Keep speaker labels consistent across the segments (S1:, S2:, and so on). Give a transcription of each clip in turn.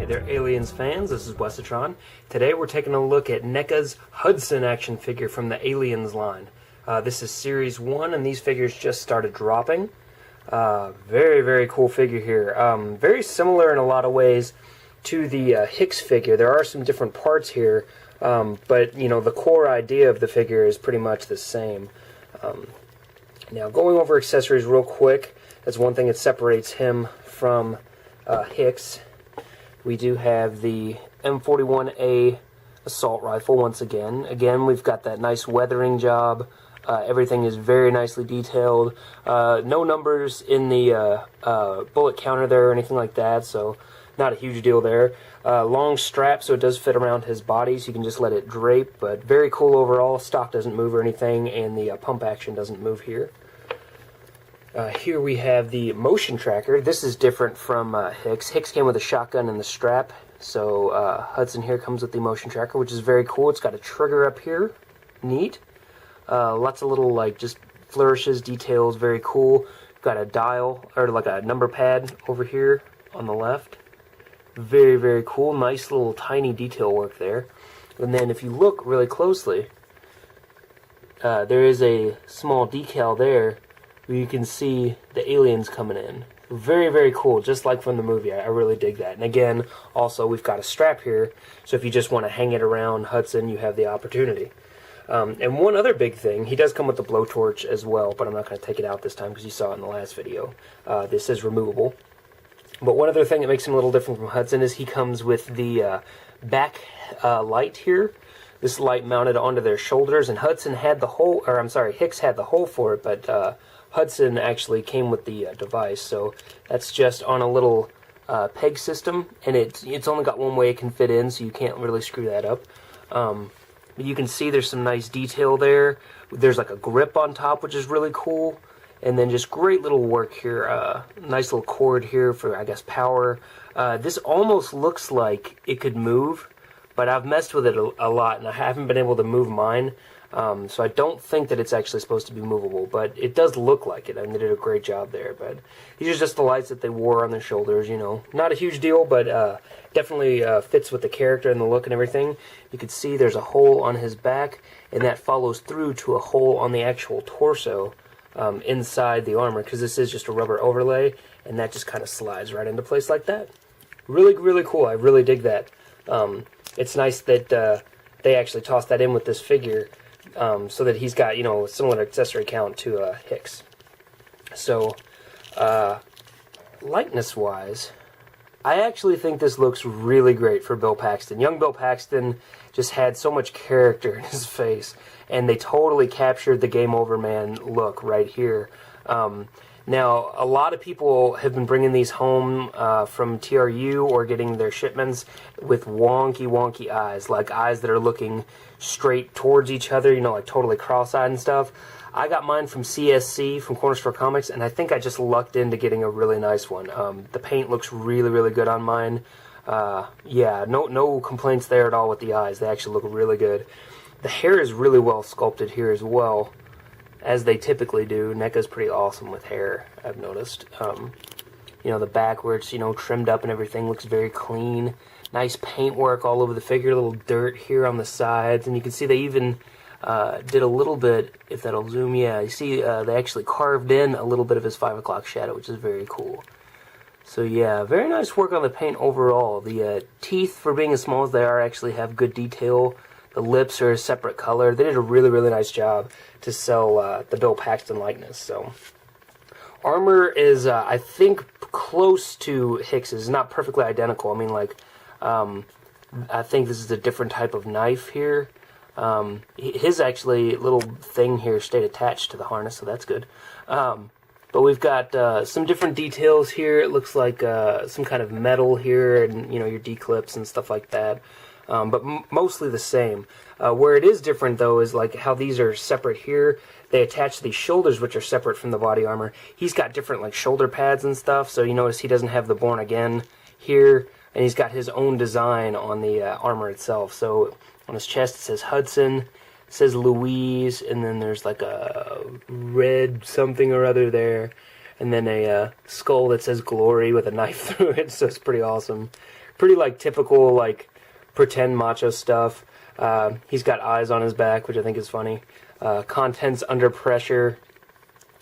S1: Hey there, Aliens fans, this is Wesatron. Today we're taking a look at NECA's Hudson action figure from the Aliens line. This is Series 1, and these figures just started dropping. Very cool figure here. Very similar in a lot of ways to the Hicks figure. There are some different parts here, but you know, the core idea of the figure is pretty much the same. Now, going over accessories real quick, that's one thing that separates him from Hicks. We do have the M41A assault rifle once again. Again, we've got that nice weathering job. Everything is very nicely detailed. No numbers in the bullet counter there or anything like that, so not a huge deal there. Long strap, so it does fit around his body, so you can just let it drape, but very cool overall. Stock doesn't move or anything, and the pump action doesn't move here. Here we have the motion tracker. This is different from Hicks. Hicks came with a shotgun and the strap, so Hudson here comes with the motion tracker, which is very cool. It's got a trigger up here, neat. Lots of little like just flourishes, details, very cool. Got a dial or like a number pad over here on the left. Very cool. Nice little tiny detail work there. And then if you look really closely, there is a small decal there where you can see the aliens coming in. Very cool, just like from the movie. I really dig that. And again, also we've got a strap here, so if you just want to hang it around Hudson, you have the opportunity. And one other big thing, he does come with the blowtorch as well, but I'm not going to take it out this time because you saw it in the last video. This is removable. But one other thing that makes him a little different from Hudson is he comes with the back light here. This light mounted onto their shoulders, and Hudson had the hole, or I'm sorry, Hicks had the hole for it, but Hudson actually came with the device, so that's just on a little peg system, and it's only got one way it can fit in, so you can't really screw that up. But you can see there's some nice detail there. There's like a grip on top, which is really cool, and then just great little work here. Nice little cord here for, I guess, power. This almost looks like it could move, but I've messed with it a lot, and I haven't been able to move mine. So I don't think that it's actually supposed to be movable, but it does look like it, and they did a great job there. But these are just the lights that they wore on their shoulders, you know. Not a huge deal, but definitely fits with the character and the look and everything. You can see there's a hole on his back, and that follows through to a hole on the actual torso inside the armor, because this is just a rubber overlay, and that just kind of slides right into place like that. Really cool. I really dig that. It's nice that they actually tossed that in with this figure, so that he's got, you know, a similar accessory count to Hicks. So, likeness-wise, I actually think this looks really great for Bill Paxton. Young Bill Paxton just had so much character in his face, and they totally captured the Game Over Man look right here. Now, a lot of people have been bringing these home from TRU or getting their shipments with wonky eyes, like eyes that are looking straight towards each other, you know, like totally cross-eyed and stuff. I got mine from CSC, from Corner Store Comics, and I think I just lucked into getting a really nice one. The paint looks really good on mine. Yeah, no complaints there at all with the eyes. They actually look really good. The hair is really well sculpted here as well, as they typically do. NECA's pretty awesome with hair, I've noticed. You know, the back where it's, you know, trimmed up and everything looks very clean. Nice paint work all over the figure, a little dirt here on the sides, and you can see they even did a little bit, if that'll zoom, yeah, you see they actually carved in a little bit of his 5 o'clock shadow, which is very cool. So yeah, very nice work on the paint overall. The teeth, for being as small as they are, actually have good detail. The lips are a separate color. They did a really nice job to sell the Bill Paxton likeness. So, armor is, I think, close to Hicks's. Not perfectly identical. I mean, like, I think this is a different type of knife here. His actually little thing here stayed attached to the harness, so that's good. But we've got some different details here. It looks like some kind of metal here, and you know, your D-clips and stuff like that. But mostly the same. Where it is different, though, is like how these are separate here. They attach these shoulders, which are separate from the body armor. He's got different like shoulder pads and stuff, so you notice he doesn't have the Born Again here, and he's got his own design on the armor itself. So on his chest it says Hudson, it says Louise, and then there's like a red something or other there, and then a skull that says Glory with a knife through it, so it's pretty awesome. pretty like typical like pretend macho stuff. He's got eyes on his back, which I think is funny. Contents under pressure,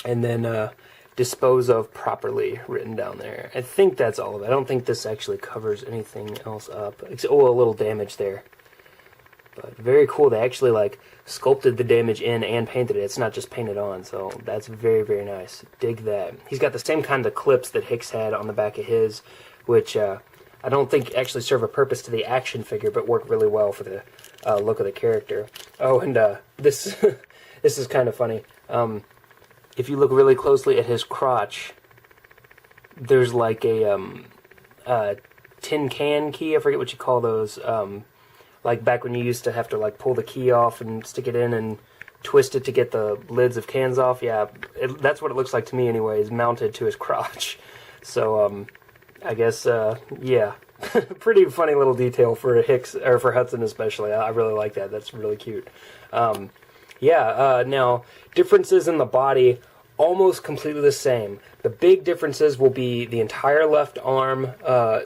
S1: and then dispose of properly written down there. I think that's all of it. I don't think this actually covers anything else up. Oh, a little damage there. But very cool. They actually like sculpted the damage in and painted it. It's not just painted on, so that's very, very nice. Dig that. He's got the same kind of clips that Hicks had on the back of his, which I don't think actually serve a purpose to the action figure, but work really well for the look of the character. Oh, and this this is kind of funny. If you look really closely at his crotch, there's like a tin can key. I forget what you call those. Like back when you used to have to like pull the key off and stick it in and twist it to get the lids of cans off. Yeah, that's what it looks like to me anyways, mounted to his crotch. So I guess yeah, pretty funny little detail for Hicks, or for Hudson especially. I really like that. That's really cute. Yeah, now differences in the body, almost completely the same. The big differences will be the entire left arm,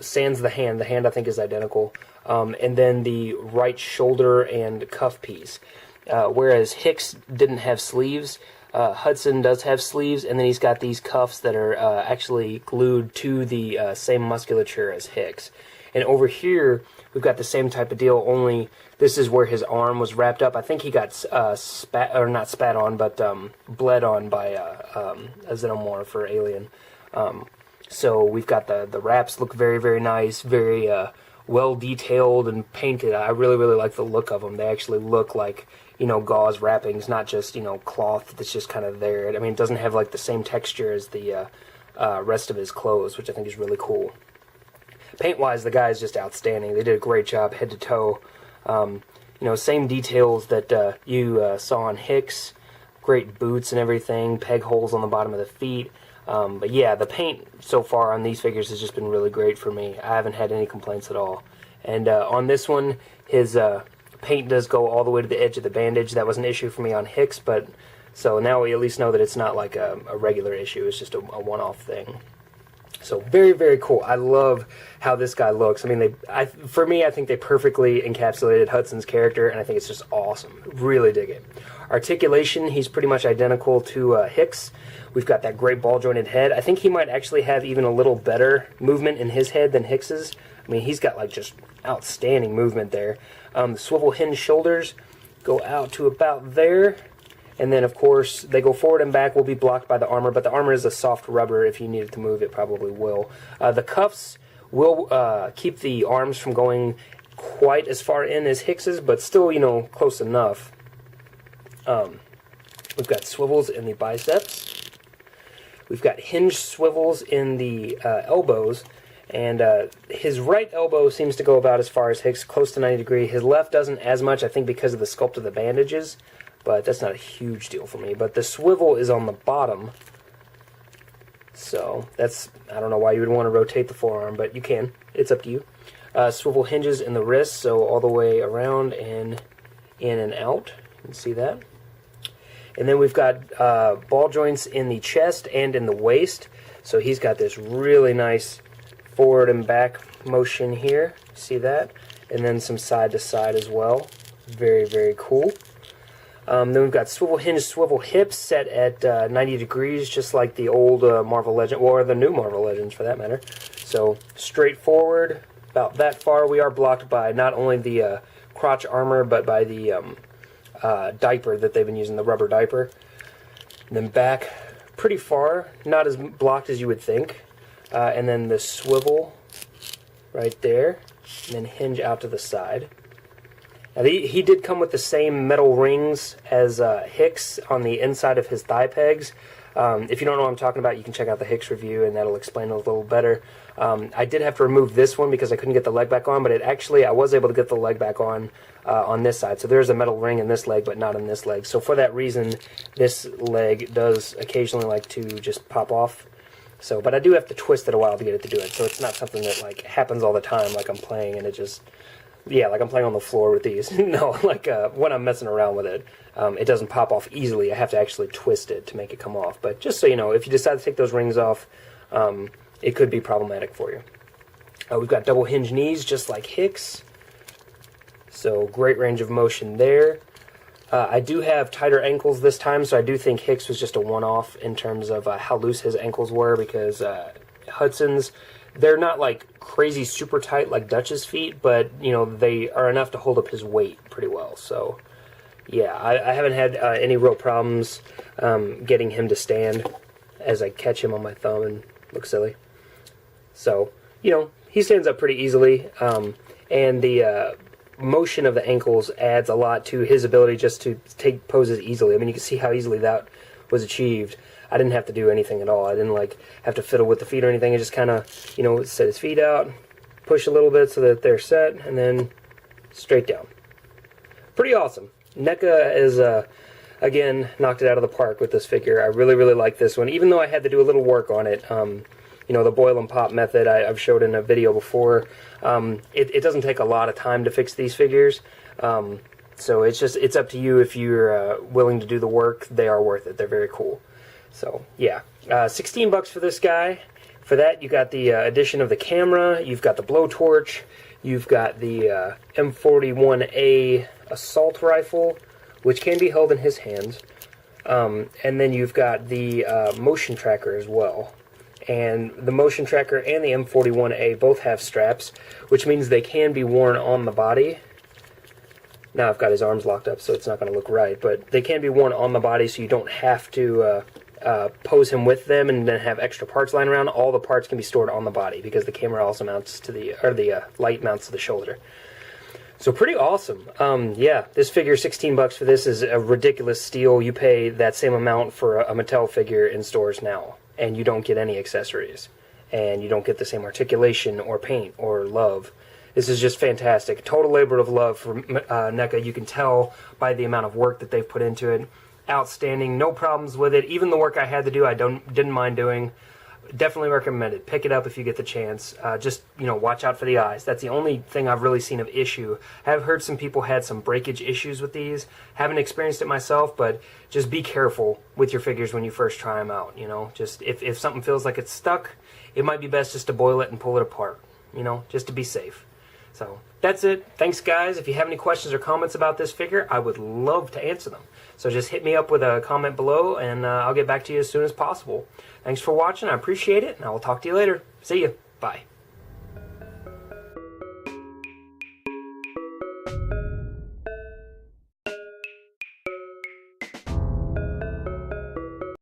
S1: sans the hand. The hand I think is identical. And then the right shoulder and cuff piece. Whereas Hicks didn't have sleeves, Hudson does have sleeves, and then he's got these cuffs that are actually glued to the same musculature as Hicks. And over here, we've got the same type of deal, only this is where his arm was wrapped up. I think he got not spat on, but bled on by a xenomorph for Alien. So we've got the wraps look very, very nice, very well detailed and painted. I really, really like the look of them. They actually look like, you know, gauze wrappings, not just, you know, cloth that's just kind of there. I mean, it doesn't have like the same texture as the rest of his clothes, which I think is really cool. Paint-wise, the guy is just outstanding. They did a great job, head to toe. You know, same details that you saw on Hicks. Great boots and everything, peg holes on the bottom of the feet. But yeah, the paint so far on these figures has just been really great for me. I haven't had any complaints at all. And on this one, his paint does go all the way to the edge of the bandage. That was an issue for me on Hicks, but so now we at least know that it's not like a regular issue. It's just a one-off thing. So very, very cool. I love how this guy looks. I mean, for me, I think they perfectly encapsulated Hudson's character, and I think it's just awesome. Really dig it. Articulation, he's pretty much identical to Hicks. We've got that great ball-jointed head. I think he might actually have even a little better movement in his head than Hicks's. I mean, he's got like just outstanding movement there. The swivel hinge shoulders go out to about there. And then, of course, they go forward and back, will be blocked by the armor, but the armor is a soft rubber. If you need it to move, it probably will. The cuffs will keep the arms from going quite as far in as Hicks's, but still, you know, close enough. We've got swivels in the biceps. We've got hinge swivels in the elbows. And his right elbow seems to go about as far as Hicks, close to 90 degrees. His left doesn't as much, I think, because of the sculpt of the bandages. But that's not a huge deal for me. But the swivel is on the bottom. So that's, I don't know why you would want to rotate the forearm, but you can. It's up to you. Swivel hinges in the wrist, so all the way around and in and out. You can see that. And then we've got ball joints in the chest and in the waist. So he's got this really nice forward and back motion here. See that? And then some side to side as well. Very, very cool. Then we've got swivel hinge, swivel hips set at 90 degrees, just like the old Marvel Legend, or the new Marvel Legends for that matter. So straight forward, about that far. We are blocked by not only the crotch armor, but by the diaper that they've been using, the rubber diaper. And then back pretty far, not as blocked as you would think. And then the swivel right there, and then hinge out to the side. Now, he did come with the same metal rings as Hicks on the inside of his thigh pegs. If you don't know what I'm talking about, you can check out the Hicks review, and that'll explain it a little better. I did have to remove this one because I couldn't get the leg back on, but I was able to get the leg back on this side. So there's a metal ring in this leg, but not in this leg. So for that reason, this leg does occasionally like to just pop off. So, but I do have to twist it a while to get it to do it. So it's not something that like happens all the time, like I'm playing and it just... Yeah, like I'm playing on the floor with these. No, like when I'm messing around with it, it doesn't pop off easily. I have to actually twist it to make it come off. But just so you know, if you decide to take those rings off, it could be problematic for you. We've got double hinge knees, just like Hicks. So great range of motion there. I do have tighter ankles this time, so I do think Hicks was just a one-off in terms of how loose his ankles were, because Hudson's, they're not like crazy super tight like Dutch's feet, but you know, they are enough to hold up his weight pretty well. So yeah, I haven't had any real problems getting him to stand as I catch him on my thumb and look silly. So, you know, he stands up pretty easily, and the motion of the ankles adds a lot to his ability just to take poses easily. I mean, you can see how easily that was achieved. I didn't have to do anything at all. I didn't like have to fiddle with the feet or anything. I just kind of, you know, set his feet out, push a little bit so that they're set, and then straight down. Pretty awesome. NECA is, again, knocked it out of the park with this figure. I really, really like this one, even though I had to do a little work on it. You know, the boil and pop method I've showed in a video before. It doesn't take a lot of time to fix these figures. So it's up to you if you're willing to do the work. They are worth it. They're very cool. So yeah, $16 for this guy. For that, you got the addition of the camera. You've got the blowtorch. You've got the M41A assault rifle, which can be held in his hands. And then you've got the motion tracker as well. And the motion tracker and the M41A both have straps, which means they can be worn on the body. Now I've got his arms locked up, so it's not going to look right, but they can be worn on the body, so you don't have to pose him with them and then have extra parts lying around. All the parts can be stored on the body because the camera also mounts to the, or the light mounts to the shoulder. So pretty awesome. Yeah, this figure, $16 for this is a ridiculous steal. You pay that same amount for a Mattel figure in stores now, and you don't get any accessories, and you don't get the same articulation or paint or love. This is just fantastic. Total labor of love for NECA. You can tell by the amount of work that they've put into it. Outstanding. No problems with it. Even the work I had to do, I didn't mind doing. Definitely recommend it. Pick it up if you get the chance. Just, you know, watch out for the eyes. That's the only thing I've really seen of issue. I have heard some people had some breakage issues with these. Haven't experienced it myself, but just be careful with your figures when you first try them out. You know, just if something feels like it's stuck, it might be best just to boil it and pull it apart. You know, just to be safe. So that's it. Thanks, guys. If you have any questions or comments about this figure, I would love to answer them. So just hit me up with a comment below, and I'll get back to you as soon as possible. Thanks for watching. I appreciate it, and I will talk to you later. See you. Bye.